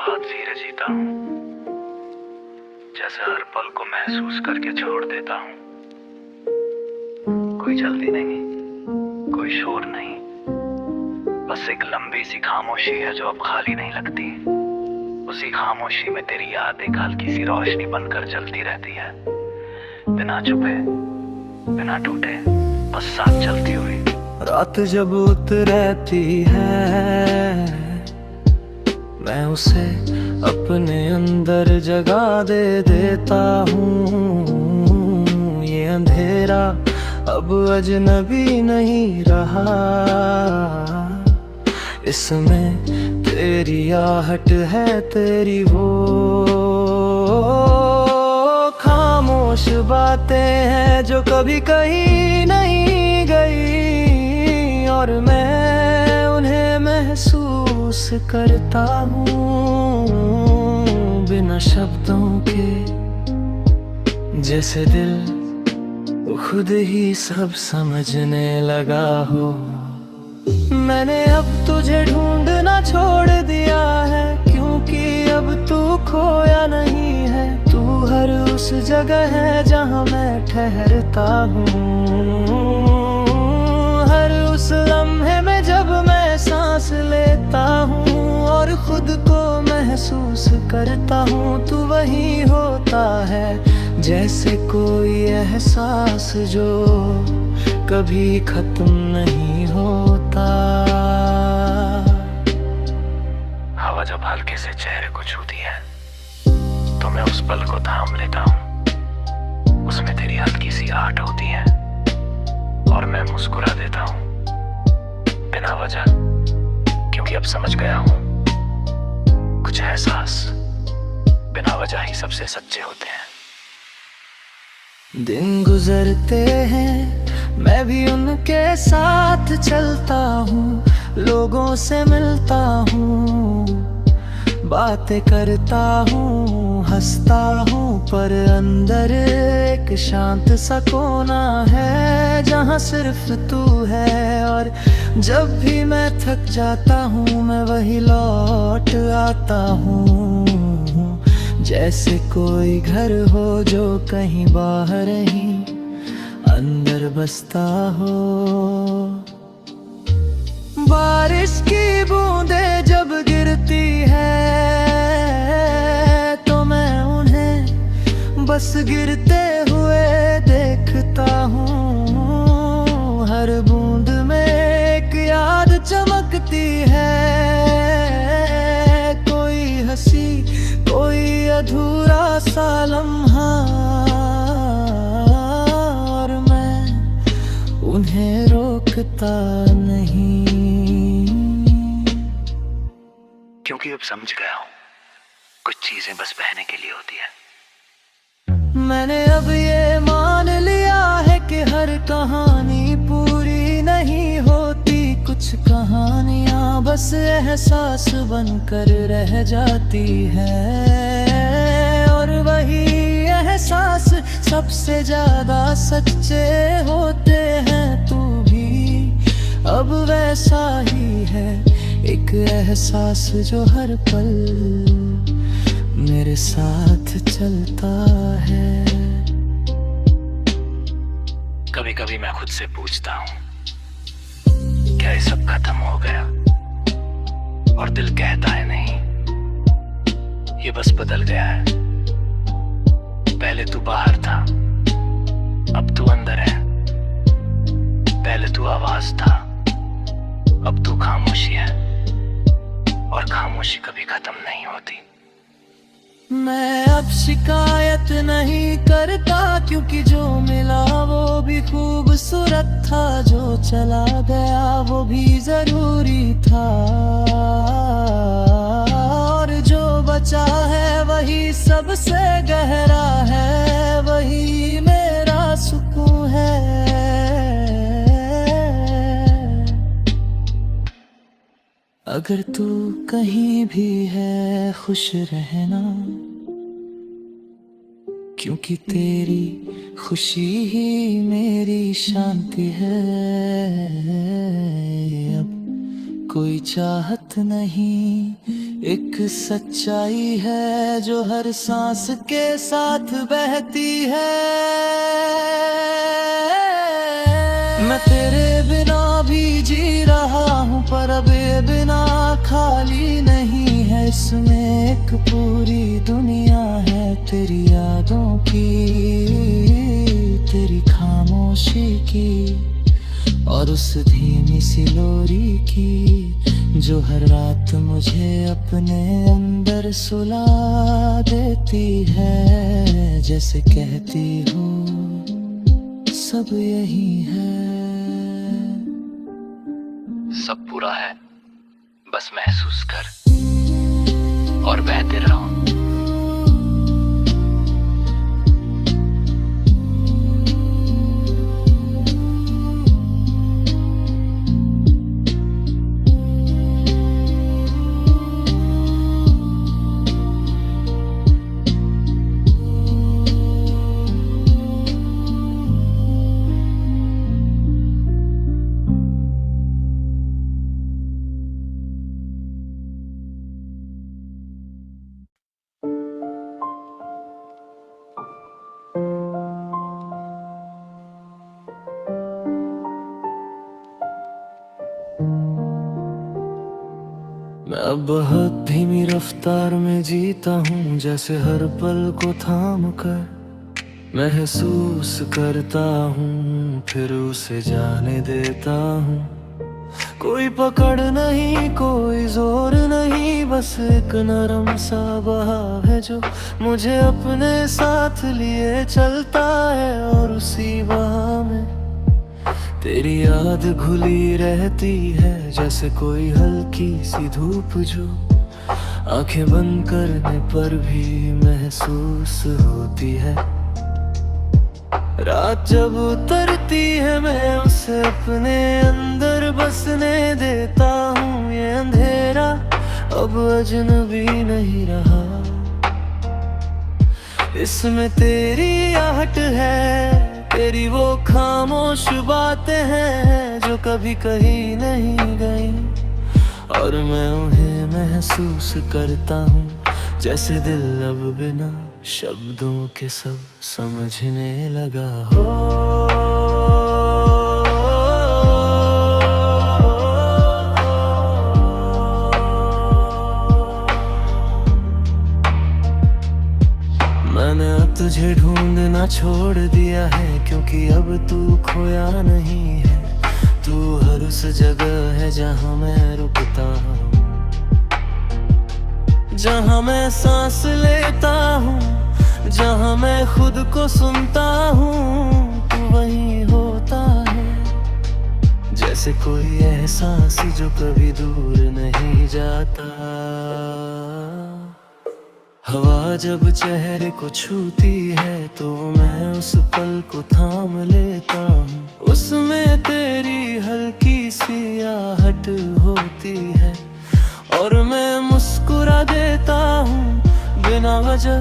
बहुत धीरे जीता हूँ, जैसे हर पल को महसूस करके छोड़ देता हूँ। कोई जल्दी नहीं, कोई शोर नहीं, बस एक लंबी सी खामोशी है जो अब खाली नहीं लगती। उसी खामोशी में तेरी याद एक हल्की सी रोशनी बनकर जलती रहती है, बिना छुपे बिना टूटे, बस साथ चलती हुई। रात जब उतरती है मैं उसे अपने अंदर जगा दे देता हूँ। ये अंधेरा अब अजनबी नहीं रहा, इसमें तेरी आहट है, तेरी वो खामोश बातें हैं जो कभी कहीं नहीं गई, और मैं उन्हें महसूस करता हूँ बिना शब्दों के। जैसे दिल खुद ही सब समझने लगा हो। मैंने अब तुझे ढूंढना छोड़ दिया है, क्योंकि अब तू खोया नहीं है। तू हर उस जगह है जहाँ मैं ठहरता हूँ, हर उस लम्हे में जब मैं सांस लेता हूँ और खुद को महसूस करता हूँ। तू वही होता है जैसे कोई एहसास जो कभी खत्म नहीं होता। हवा जब हल्के से चेहरे को छूती है तो मैं उस पल को थाम लेता हूँ। उसमें तेरी हल्की सी आहट होती है और मैं मुस्कुरा देता हूँ बिना वजह, क्योंकि अब समझ गया हूँ कुछ एहसास बिना वजह ही सबसे सच्चे होते हैं। दिन गुजरते हैं मैं भी उनके साथ चलता हूँ, लोगों से मिलता हूँ, बातें करता हूँ, हंसता हूँ, पर अंदर एक शांत सा कोना है जहाँ सिर्फ तू है। और जब भी मैं थक जाता हूँ मैं वही लौट आता हूँ, जैसे कोई घर हो जो कहीं बाहर ही अंदर बसता हो। बारिश की बूंदें जब गिरती है तो मैं उन्हें बस गिरते हुए देखता हूँ। हर बूंद में एक याद चमकती है, कोई हंसी कोई अधूरा सा लम्हा, और मैं उन्हें रोकता नहीं, क्योंकि अब समझ गया हूँ कुछ चीजें बस बहने के लिए होती है। मैंने अब ये मान लिया है कि हर कहानी पूरी नहीं होती, कुछ कहानियां बस एहसास बनकर रह जाती है, और वही एहसास सबसे ज्यादा सच्चे होते हैं। तू भी अब वैसा ही है, एक एहसास जो हर पल मेरे साथ चलता है। कभी कभी मैं खुद से पूछता हूँ क्या ये सब खत्म हो गया, और दिल कहता है नहीं, ये बस बदल गया है। पहले तू बाहर था, अब तू अंदर है। पहले तू आवाज था, अब तू खामोशी है, और खामोशी कभी खत्म नहीं होती। मैं अब शिकायत नहीं करता, क्योंकि जो मिला वो भी खूबसूरत था, जो चला गया वो भी जरूरी था, और जो बचा है वही सबसे गहरा है, वही मेरा सुकून है। अगर तू कहीं भी है खुश रहना, क्योंकि तेरी खुशी ही मेरी शांति है। अब कोई चाहत नहीं, एक सच्चाई है जो हर सांस के साथ बहती है। मैं तेरे बिना भी जी रहा हूँ, पर अब ये बिना खाली नहीं है। इसमें एक पूरी दुनिया है तेरी यादों की, तेरी खामोशी की, और उस धीमी सी लोरी की जो हर रात मुझे अपने अंदर सुला देती है। जैसे कहती हूँ सब यही है। सब पूरा है, बस महसूस कर और बहते रहो। मैं अब बहुत धीमी रफ्तार में जीता हूँ, जैसे हर पल को थाम कर महसूस करता हूँ, फिर उसे जाने देता हूँ। कोई पकड़ नहीं, कोई जोर नहीं, बस एक नरम सा बहाव है जो मुझे अपने साथ लिए चलता है। और उसी बहाव में तेरी याद घुली रहती है, जैसे कोई हल्की सी धूप जो आंखें बंद करने पर भी महसूस होती है। रात जब उतरती है मैं उसे अपने अंदर बसने देता हूँ। ये अंधेरा अब अजनबी नहीं रहा, इसमें तेरी आहट है, तेरी वो खामोश बातें हैं जो कभी कहीं नहीं गई, और मैं उन्हें महसूस करता हूँ। जैसे दिल अब बिना शब्दों के सब समझने लगा हो। मैंने अब तुझे ढूंढना छोड़ दिया है, क्योंकि अब तू खोया नहीं है। तू हर उस जगह है जहाँ मैं रुकता हूँ, जहाँ मैं सांस लेता हूँ, जहाँ मैं खुद को सुनता हूँ। तू वहीं होता है, जैसे कोई एहसास जो कभी दूर नहीं जाता। हवा जब चेहरे को छूती है तो मैं उस पल को थाम लेता हूँ। उसमें तेरी हल्की सी आहट होती है और मैं मुस्कुरा देता हूँ बिना वजह,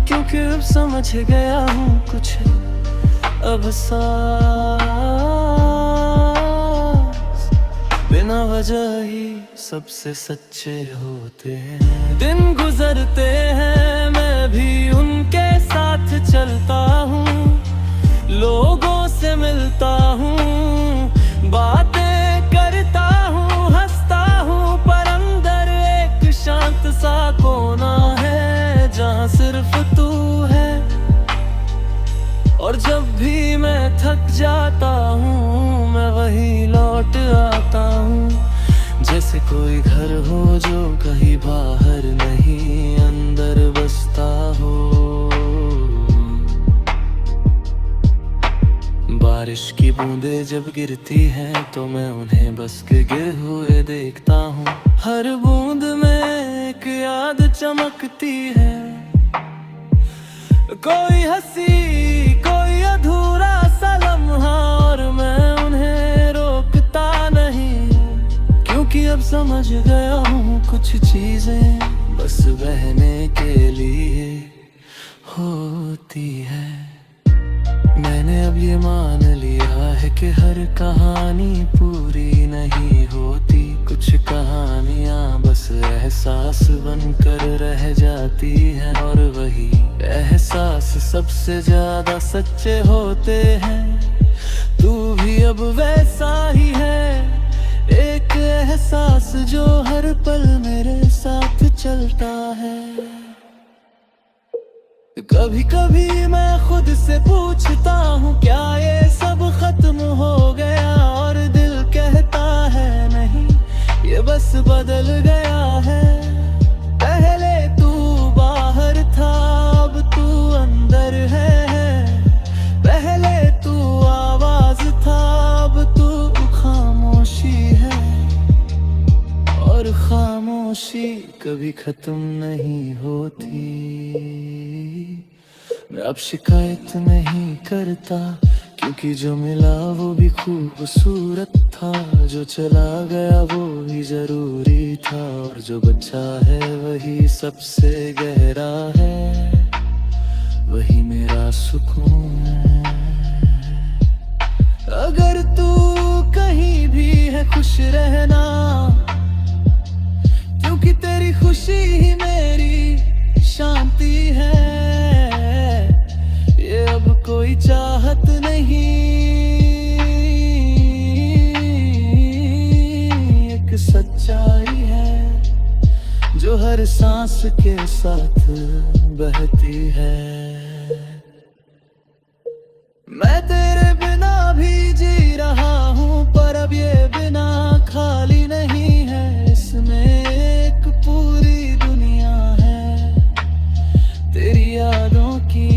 क्योंकि अब समझ गया हूँ कुछ अब सांस बिना वजह ही सबसे सच्चे होते हैं। दिन गुजरते हैं मैं भी उनके साथ चलता हूँ, लोगों से मिलता हूँ, बातें करता हूँ, हंसता हूँ, पर अंदर एक शांत सा कोना है जहाँ सिर्फ तू है। और जब भी मैं थक जाता हूँ मैं वहीं लौट आता हूँ, जैसे कोई घर हो जो कहीं बाहर नहीं अंदर बसता हो। बारिश की बूंदें जब गिरती हैं तो मैं उन्हें बस के गिरे हुए देखता हूँ। हर बूंद में एक याद चमकती है, कोई हंसी कोई अधूरा सा लम्हा, और मैं उन्हें रोकता नहीं, क्योंकि अब समझ गया हूँ कुछ चीजें बस बहने के लिए होती है। मैंने अब ये मान लिया है कि हर कहानी पूरी नहीं होती, कुछ कुछ कहानियां बस एहसास बनकर रह जाती हैं, और वही एहसास सबसे ज्यादा सच्चे होते हैं। तू भी अब वैसा ही है, एक एहसास जो हर पल मेरे साथ चलता है। कभी कभी मैं खुद से पूछता हूँ क्या ये सब खत्म हो गया, और दिल कहता है नहीं ये बस बदल गया है। पहले तू बाहर था अब तू अंदर है, पहले तू आवाज था अब तू खामोशी है, और खामोशी कभी खत्म नहीं होती। मैं अब शिकायत नहीं करता, क्योंकि जो मिला वो भी खूबसूरत था, जो चला गया वो भी जरूरी था, और जो बचा है वही सबसे गहरा है, वही मेरा सुकून है। अगर तू कहीं भी है खुश रहना, क्योंकि तेरी खुशी ही मेरी शांति है। ये अब कोई चाहत नहीं, एक सच्चाई है जो हर सांस के साथ बहती है। मैं तेरे बिना भी जी रहा हूँ, पर अब ये बिना खाली नहीं है, इसमें एक पूरी दुनिया है, तेरी यादों की,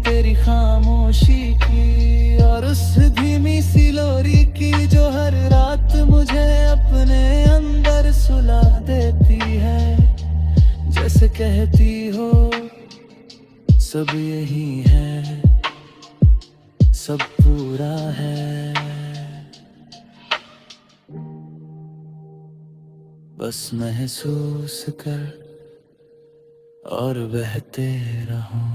तेरी खामोशी की, और उस धीमी सी लोरी की जो हर रात मुझे अपने अंदर सुला देती है। जैसे कहती हो सब यही है, सब पूरा है, बस महसूस कर और बहते रहो।